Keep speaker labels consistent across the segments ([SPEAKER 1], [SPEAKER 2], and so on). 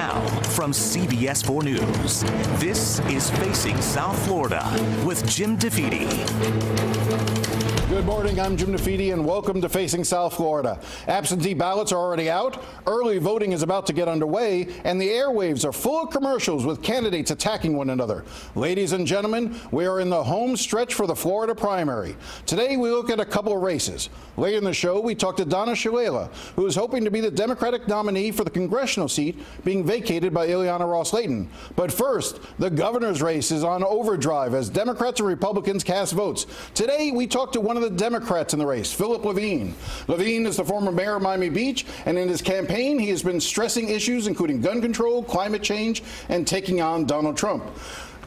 [SPEAKER 1] Now, from CBS 4 News, this is Facing South Florida with Jim DeFede.
[SPEAKER 2] Good morning, I'm Jim DeFede, and welcome to Facing South Florida. Absentee ballots are already out, early voting is about to get underway, and the airwaves are full of commercials with candidates attacking one another. Ladies and gentlemen, we are in the home stretch for the Florida primary. Today, we look at a couple of races. Later in the show, we talk to Donna Shalala, who is hoping to be the Democratic nominee for the congressional seat being vacated by Ileana Ros-Lehtinen. But first, the governor's race is on overdrive as Democrats and Republicans cast votes. Today, we talk to one of the Democrats in the race, Philip Levine. Levine is the former mayor of Miami Beach, and in his campaign, he has been stressing issues including gun control, climate change, and taking on Donald Trump.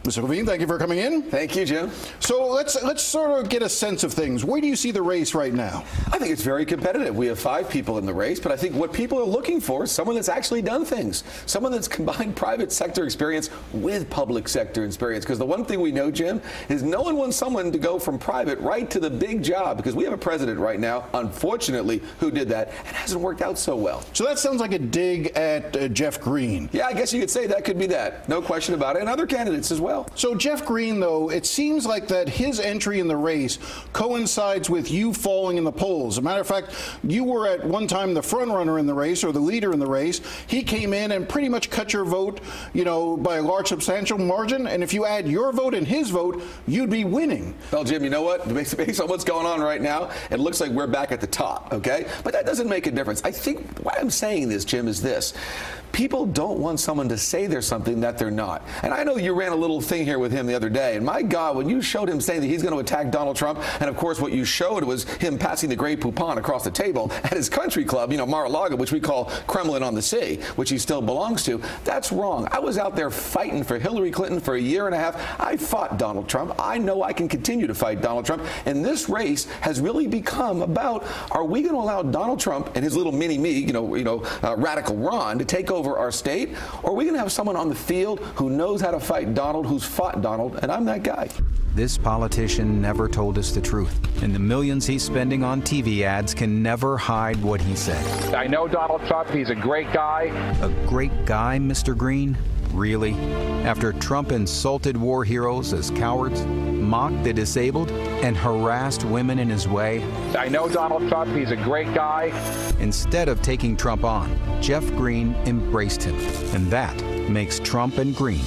[SPEAKER 2] Mr. Levine, thank you for coming in.
[SPEAKER 3] Thank you, Jim.
[SPEAKER 2] So let's sort of get a sense of things. Where do you see the race right now?
[SPEAKER 3] I think it's very competitive. We have 5 people in the race, but I think what people are looking for is someone that's actually done things, someone that's combined private sector experience with public sector experience. Because the one thing we know, Jim, is no one wants someone to go from private right to the big job, because we have a president right now, unfortunately, who did that and hasn't worked out so well.
[SPEAKER 2] So that sounds like a dig at Jeff Green.
[SPEAKER 3] Yeah, I guess you could say that could be that. No question about it. And other candidates as well.
[SPEAKER 2] So Jeff Green, though, it seems like that his entry in the race coincides with you falling in the polls. As a matter of fact, you were at one time the front runner in the race, or the leader in the race. He came in and pretty much cut your vote, by a large substantial margin. And if you add your vote and his vote, you'd be winning.
[SPEAKER 3] Well, Jim, you know what? Based on what's going on right now, it looks like we're back at the top, okay? But that doesn't make a difference. I think why I'm saying this, Jim, is this. People don't want someone to say they're something that they're not. And I know you ran a little thing here with him the other day, and my God, when you showed him saying that he's going to attack Donald Trump, and of course what you showed was him passing the Grey Poupon across the table at his country club, Mar-a-Lago, which we call Kremlin on the Sea, which he still belongs to, that's wrong. I was out there fighting for Hillary Clinton for a year and a half. I fought Donald Trump. I know I can continue to fight Donald Trump, and this race has really become about, are we going to allow Donald Trump and his little mini-me, Radical Ron, to take over our state, or are we going to have someone on the field who knows how to fight Donald, who's fought Donald, and I'm that guy.
[SPEAKER 4] This politician never told us the truth, and the millions he's spending on TV ads can never hide what he said.
[SPEAKER 5] I know Donald Trump. He's a great guy.
[SPEAKER 4] A great guy, Mr. Green? Really? After Trump insulted war heroes as cowards, mocked the disabled, and harassed women in his way?
[SPEAKER 5] I know Donald Trump. He's a great guy.
[SPEAKER 4] Instead of taking Trump on, Jeff Green embraced him, and that makes Trump and Green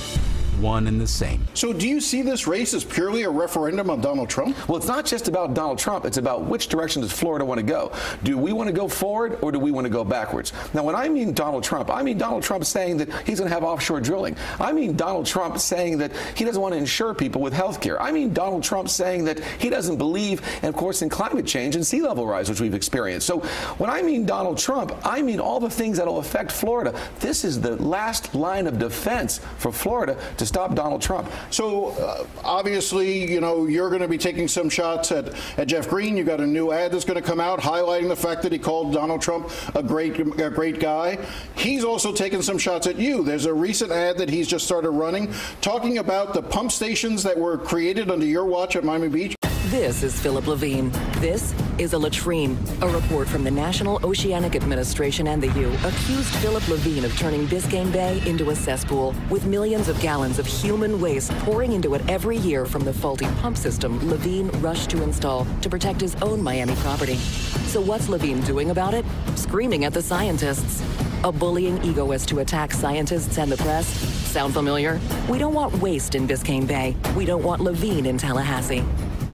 [SPEAKER 4] one and the same.
[SPEAKER 2] So do you see this race as purely a referendum on Donald Trump?
[SPEAKER 3] Well, it's not just about Donald Trump. It's about which direction does Florida want to go. Do we want to go forward, or do we want to go backwards? Now, when I mean Donald Trump, I mean Donald Trump saying that he's going to have offshore drilling. I mean Donald Trump saying that he doesn't want to insure people with health care. I mean Donald Trump saying that he doesn't believe, and of course, in climate change and sea level rise, which we've experienced. So when I mean Donald Trump, I mean all the things that will affect Florida. This is the last line of defense for Florida to stop Donald Trump.
[SPEAKER 2] So obviously, you're going to be taking some shots at Jeff Green. You got a new ad that's going to come out highlighting the fact that he called Donald Trump a great guy. He's also taken some shots at you. There's a recent ad that he's just started running talking about the pump stations that were created under your watch at Miami Beach.
[SPEAKER 6] This is Philip Levine. This is a latrine. A report from the National Oceanic Administration and the U accused Philip Levine of turning Biscayne Bay into a cesspool, with millions of gallons of human waste pouring into it every year from the faulty pump system Levine rushed to install to protect his own Miami property. So what's Levine doing about it? Screaming at the scientists. A bullying egoist to attack scientists and the press? Sound familiar? We don't want waste in Biscayne Bay. We don't want Levine in Tallahassee.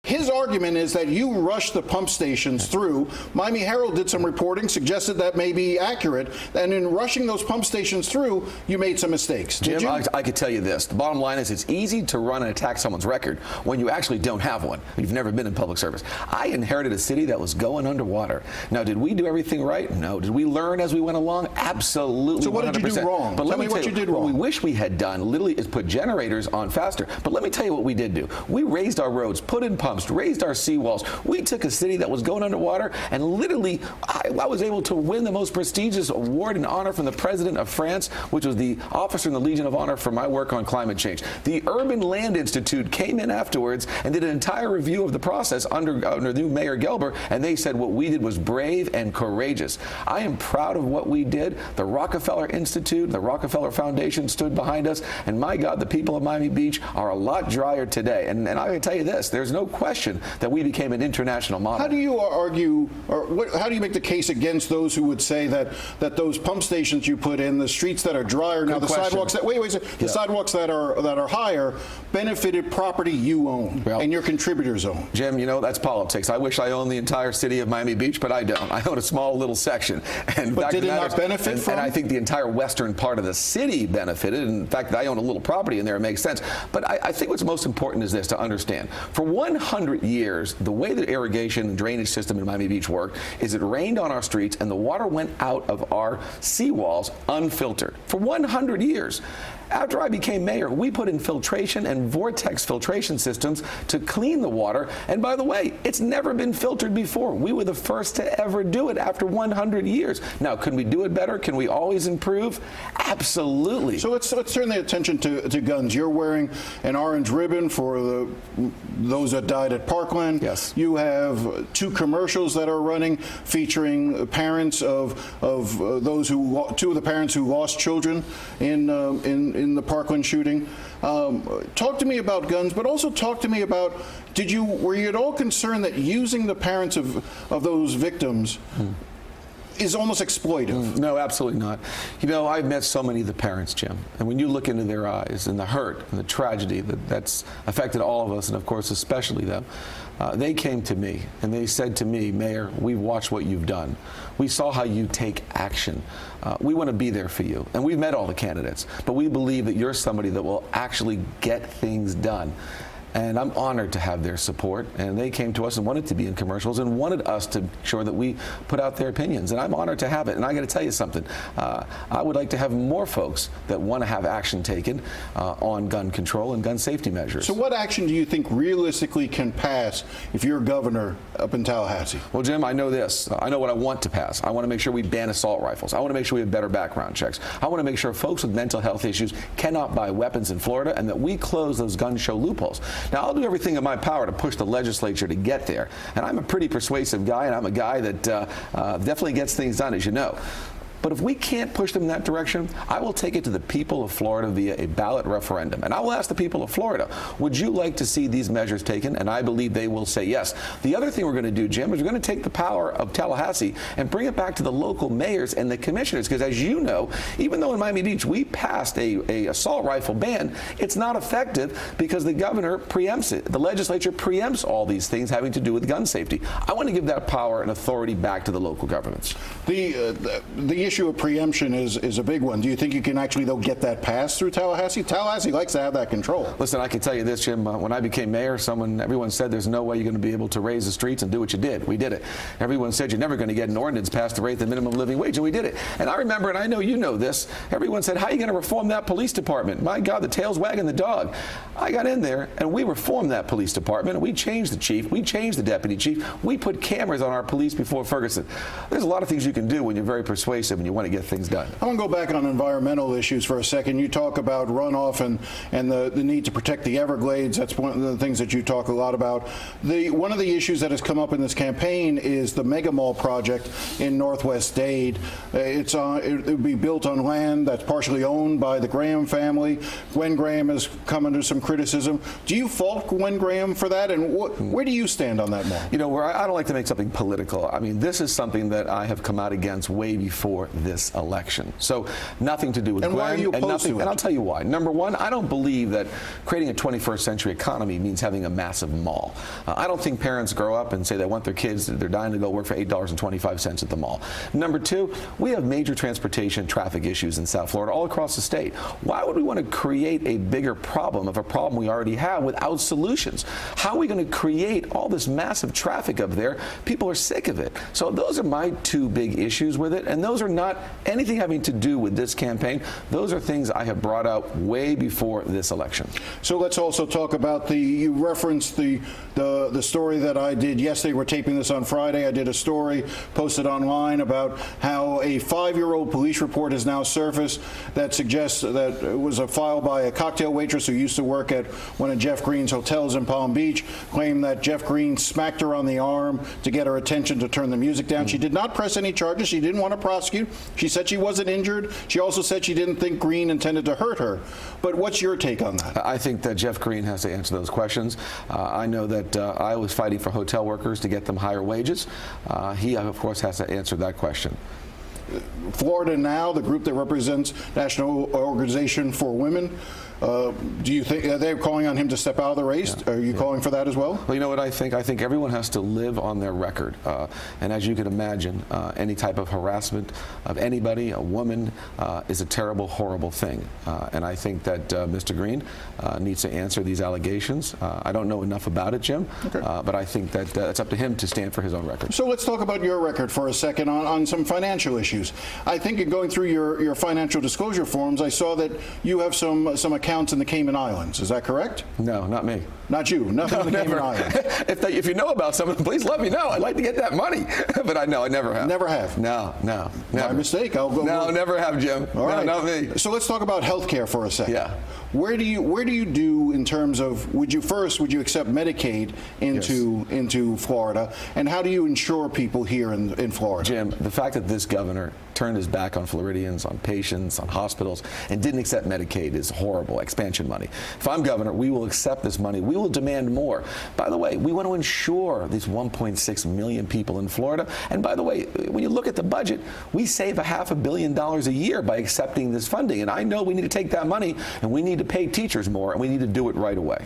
[SPEAKER 2] His argument is that you rushed the pump stations through. Miami Herald did some reporting, suggested that may be accurate, and in rushing those pump stations through, you made some mistakes. Did
[SPEAKER 3] Jim,
[SPEAKER 2] you?
[SPEAKER 3] I could tell you this. The bottom line is it's easy to run and attack someone's record when you actually don't have one. You've never been in public service. I inherited a city that was going underwater. Now, did we do everything right? No. Did we learn as we went along? Absolutely.
[SPEAKER 2] So what 100%. Did you do wrong?
[SPEAKER 3] But
[SPEAKER 2] tell me what you did wrong.
[SPEAKER 3] What we wish we had done literally is put generators on faster. But let me tell you what we did do. We raised our roads, put in pumps, raised raised our seawalls. We took a city that was going underwater, and literally I was able to win the most prestigious award and honor from the President of France, which was the Officer in the Legion of Honor for my work on climate change. The Urban Land Institute came in afterwards and did an entire review of the process under new Mayor Gelber, and they said what we did was brave and courageous. I am proud of what we did. The Rockefeller Institute, the Rockefeller Foundation stood behind us, and my God, the people of Miami Beach are a lot drier today. And I can tell you this, there's no question that we became an international model.
[SPEAKER 2] How do you argue, or how do you make the case against those who would say that those pump stations you put in, the streets that are drier now, the sidewalks that the sidewalks that are higher benefited property you own and your contributors own?
[SPEAKER 3] Jim, you know, that's politics. I wish I owned the entire city of Miami Beach, but I don't. I own a small little section. And
[SPEAKER 2] but did it not benefit from?
[SPEAKER 3] And I think the entire western part of the city benefited. In fact, I own a little property in there. It makes sense. But I think what's most important is this, to understand. For 100 years, the way the irrigation and drainage system in Miami Beach worked is it rained on our streets and the water went out of our seawalls unfiltered. For 100 years. After I became mayor, we put in filtration and vortex filtration systems to clean the water. And by the way, it's never been filtered before. We were the first to ever do it after 100 years. Now, can we do it better? Can we always improve? Absolutely.
[SPEAKER 2] So let's turn the attention to guns. You're wearing an orange ribbon for those that died at Parkland.
[SPEAKER 3] Yes.
[SPEAKER 2] You have 2 commercials that are running featuring parents of those who, 2 of the parents who lost children in the Parkland shooting. Talk to me about guns, but also talk to me about, were you at all concerned that using the parents of those victims is almost exploitive?
[SPEAKER 3] No, absolutely not. You know, I've met so many of the parents, Jim, and when you look into their eyes and the hurt and the tragedy that's affected all of us, and of course especially them, they came to me and they said to me, Mayor, we've watched what you've done. We saw how you take action. We want to be there for you. And we've met all the candidates, but we believe that you're somebody that will actually get things done. And I'm honored to have their support. And they came to us and wanted to be in commercials and wanted us to ensure that we put out their opinions. And I'm honored to have it. And I got to tell you something. I would like to have more folks that want to have action taken on gun control and gun safety measures.
[SPEAKER 2] So what action do you think realistically can pass if you're governor up in Tallahassee?
[SPEAKER 3] Well, Jim, I know this. I know what I want to pass. I want to make sure we ban assault rifles. I want to make sure we have better background checks. I want to make sure folks with mental health issues cannot buy weapons in Florida, and that we close those gun show loopholes. Now, I'll do everything in my power to push the legislature to get there. And I'm a pretty persuasive guy, and I'm a guy that definitely gets things done, as you know. But if we can't push them in that direction, I will take it to the people of Florida via a ballot referendum. And I will ask the people of Florida, would you like to see these measures taken? And I believe they will say yes. The other thing we're going to do, Jim, is we're going to take the power of Tallahassee and bring it back to the local mayors and the commissioners. Because as you know, even though in Miami Beach we passed a assault rifle ban, it's not effective because the governor preempts it. The legislature preempts all these things having to do with gun safety. I want to give that power and authority back to the local governments.
[SPEAKER 2] The issue of preemption is a big one. Do you think you can actually, though, get that passed through Tallahassee? Tallahassee likes to have that control.
[SPEAKER 3] Listen, I can tell you this, Jim. When I became mayor, everyone said there's no way you're going to be able to raise the streets and do what you did. We did it. Everyone said you're never going to get an ordinance passed to raise the minimum living wage, and we did it. And I remember, and I know you know this, everyone said, how are you going to reform that police department? My God, the tail's wagging the dog. I got in there, and we reformed that police department. We changed the chief. We changed the deputy chief. We put cameras on our police before Ferguson. There's a lot of things you can do when you're very persuasive and you want to get things done.
[SPEAKER 2] I want to go back on environmental issues for a second. You talk about runoff and the need to protect the Everglades. That's one of the things that you talk a lot about. One of the issues that has come up in this campaign is the mega mall project in Northwest Dade. It would be built on land that's partially owned by the Graham family. Gwen Graham has come under some criticism. Do you fault Gwen Graham for that? And where do you stand on that mall?
[SPEAKER 3] You know, I don't like to make something political. I mean, this is something that I have come out against way before this election. So nothing to do with
[SPEAKER 2] Gwen. Why are you opposed to it?
[SPEAKER 3] And I'll tell you why. Number one, I don't believe that creating a 21st century economy means having a massive mall. I don't think parents grow up and say they want their kids, they're dying to go work for $8.25 at the mall. Number two, we have major transportation traffic issues in South Florida all across the state. Why would we want to create a bigger problem of a problem we already have without solutions? How are we going to create all this massive traffic up there? People are sick of it. So those are my 2 big issues with it, and those are not anything having to do with this campaign. Those are things I have brought out way before this election.
[SPEAKER 2] So let's also talk about you referenced the story that I did yesterday. We're taping this on Friday. I did a story posted online about how a 5-year-old police report has now surfaced that suggests that it was a file by a cocktail waitress who used to work at one of Jeff Green's hotels in Palm Beach, claimed that Jeff Green smacked her on the arm to get her attention to turn the music down. She did not press any charges. She didn't want to prosecute. She said she wasn't injured. She also said she didn't think Green intended to hurt her. But what's your take on that?
[SPEAKER 3] I think that Jeff Green has to answer those questions. I know that I was fighting for hotel workers to get them higher wages. He, of course, has to answer that question.
[SPEAKER 2] Florida Now, the group that represents National Organization for Women, do you think they're calling on him to step out of the race? Yeah. Are you calling for that as well?
[SPEAKER 3] Well, you know what I think? I think everyone has to live on their record. And as you can imagine, any type of harassment of anybody, a woman, is a terrible, horrible thing. And I think that Mr. Green needs to answer these allegations. I don't know enough about it, Jim, okay. But I think that it's up to him to stand for his own record.
[SPEAKER 2] So let's talk about your record for a second on some financial issues. I think in going through your financial disclosure forms, I saw that you have some accounts in the Cayman Islands. Is that correct?
[SPEAKER 3] No, not me.
[SPEAKER 2] Not you. Nothing in the Cayman Islands.
[SPEAKER 3] If you know about some of them, please let me know. I'd like to get that money. But I never have.
[SPEAKER 2] Never have?
[SPEAKER 3] No, never.
[SPEAKER 2] My mistake. I'll go.
[SPEAKER 3] No, never have, Jim.
[SPEAKER 2] All right.
[SPEAKER 3] No, not me.
[SPEAKER 2] So let's talk about health care for a second.
[SPEAKER 3] Yeah.
[SPEAKER 2] Where do you do in terms of, would you accept Medicaid into Florida, and how do you insure people here in Florida?
[SPEAKER 3] Jim, the fact that this governor turned his back on Floridians, on patients, on hospitals, and didn't accept Medicaid is horrible. Expansion money. If I'm governor, we will accept this money. We will demand more. By the way, we want to insure these 1.6 million people in Florida. And by the way, when you look at the budget, we save $500 million a year by accepting this funding. And I know we need to take that money and we need to pay teachers more, and we need to do it right away.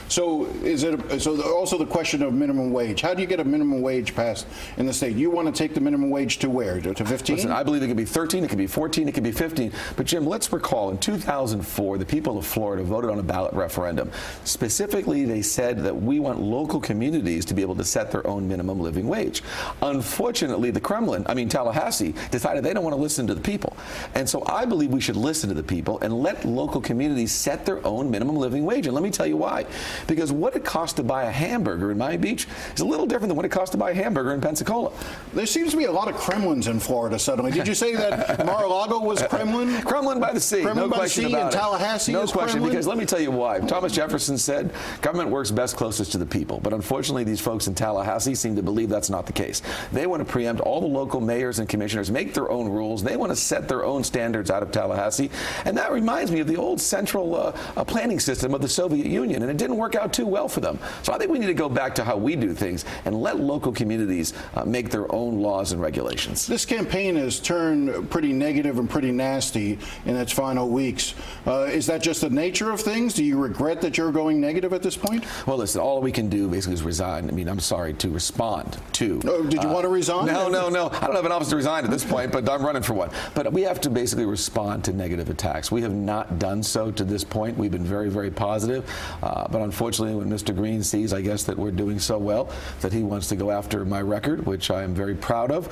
[SPEAKER 2] So also the question of minimum wage. How do you get a minimum wage passed in the state? You want to take the minimum wage to where? To 15?
[SPEAKER 3] Listen, I believe it could be 13, it could be 14, it could be 15. But Jim, let's recall in 2004, the people of Florida voted on a ballot referendum. Specifically, they said that we want local communities to be able to set their own minimum living wage. Unfortunately, Tallahassee decided they don't want to listen to the people. And so I believe we should listen to the people and let local communities set their own minimum living wage. And let me tell you why. Because what it costs to buy a hamburger in Miami Beach is a little different than what it costs to buy a hamburger in Pensacola.
[SPEAKER 2] There seems to be a lot of Kremlins in Florida suddenly. Did you say that Mar-a-Lago was Kremlin?
[SPEAKER 3] Kremlin by the sea.
[SPEAKER 2] Kremlin
[SPEAKER 3] no
[SPEAKER 2] by the sea, and Tallahassee
[SPEAKER 3] no
[SPEAKER 2] is
[SPEAKER 3] question,
[SPEAKER 2] Kremlin?
[SPEAKER 3] because let me tell you why. Thomas Jefferson said government works best closest to the people. But unfortunately, these folks in Tallahassee seem to believe that's not the case. They want to preempt all the local mayors and commissioners, make their own rules. They want to set their own standards out of Tallahassee. And that reminds me of the old central planning system of the Soviet Union. And it didn't work out too well for them. So I think we need to go back to how we do things and let local communities make their own laws and regulations.
[SPEAKER 2] This campaign has turned pretty negative and pretty nasty in its final weeks. Is that just the nature of things? Do you regret that you're going negative at this point?
[SPEAKER 3] Well, listen, all we can do basically is resign. I mean, I'm sorry, to respond to.
[SPEAKER 2] Oh, did you want to resign?
[SPEAKER 3] No. I don't have an office to resign at this point, but I'm running for one. But we have to basically respond to negative attacks. We have not done so to this point. We've been very, very positive. But unfortunately, when Mr. Green sees, I guess, that we're doing so well that he wants to go after my record, which I am very proud of,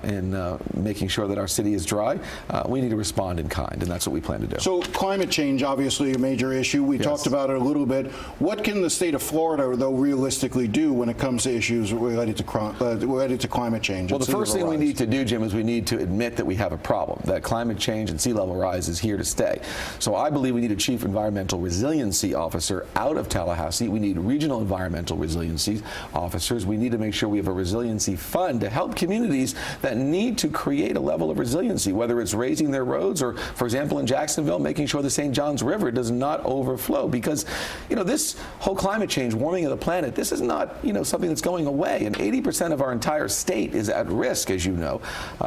[SPEAKER 3] in making sure that our city is dry, we need to respond in kind, and that's what we plan to do.
[SPEAKER 2] So climate change, obviously a major issue. We talked about it a little bit. What can the state of Florida, though, realistically do when it comes to issues related to climate change?
[SPEAKER 3] Well, the first thing we need to do, Jim, is we need to admit that we have a problem, that climate change and sea level rise is here to stay. So I believe we need a chief environmental resiliency officer out of Tallahassee. We need regional environmental resiliency officers. We need to make sure we have a resiliency fund to help communities that need to create a level of resiliency, whether it's raising their roads or, for example, in Jacksonville, making sure the St. Johns River does not overflow. Because, this whole climate change, warming of the planet, this is not, something that's going away. And 80% of our entire state is at risk, as you know.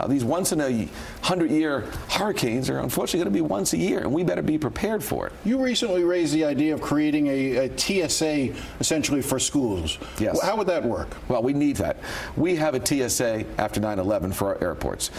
[SPEAKER 3] These once in a 100-year hurricanes are unfortunately going to be once a year, and we better be prepared for it.
[SPEAKER 2] You recently raised the idea of creating a TSA essentially for schools.
[SPEAKER 3] Yes.
[SPEAKER 2] How would that work?
[SPEAKER 3] Well, we need that. We have a TSA after 9/11 for our airports.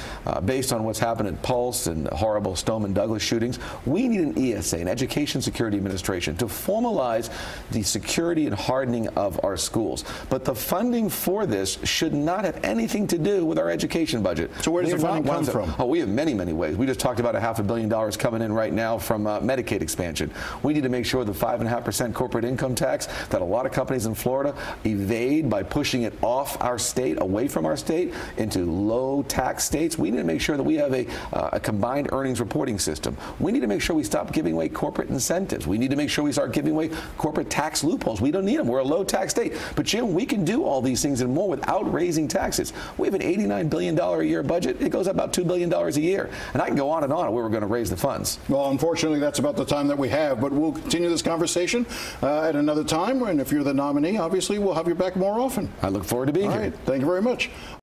[SPEAKER 3] Based on what's happened at Pulse and the horrible Stoneman Douglas shootings, we need an ESA, an Education Security Administration, to formalize the security and hardening of our schools. But the funding for this should not have anything to do with our education budget.
[SPEAKER 2] So where does the funding come from?
[SPEAKER 3] Oh, we have many, many ways. We just talked about $500 million coming in right now from Medicaid expansion. We need to make sure the 5.5% corporate income tax that a lot of companies in Florida evade by pushing it off our state, away from our state, into low tax states. We need to make sure that we have a combined earnings reporting system. We need to make sure we stop giving away corporate incentives. We need to make sure we start giving away corporate tax loopholes. We don't need them. We're a low tax state. But Jim, we can do all these things and more without raising taxes. We have an $89 billion a year budget. It goes up about $2 billion a year. And I can go on and on where we're going to raise the funds.
[SPEAKER 2] Well, unfortunately, that's about the time that we have. But we'll continue this conversation at another time. And if you're the nominee, obviously, we'll have you back more often.
[SPEAKER 3] I look forward to being here.
[SPEAKER 2] All right. Thank you very much.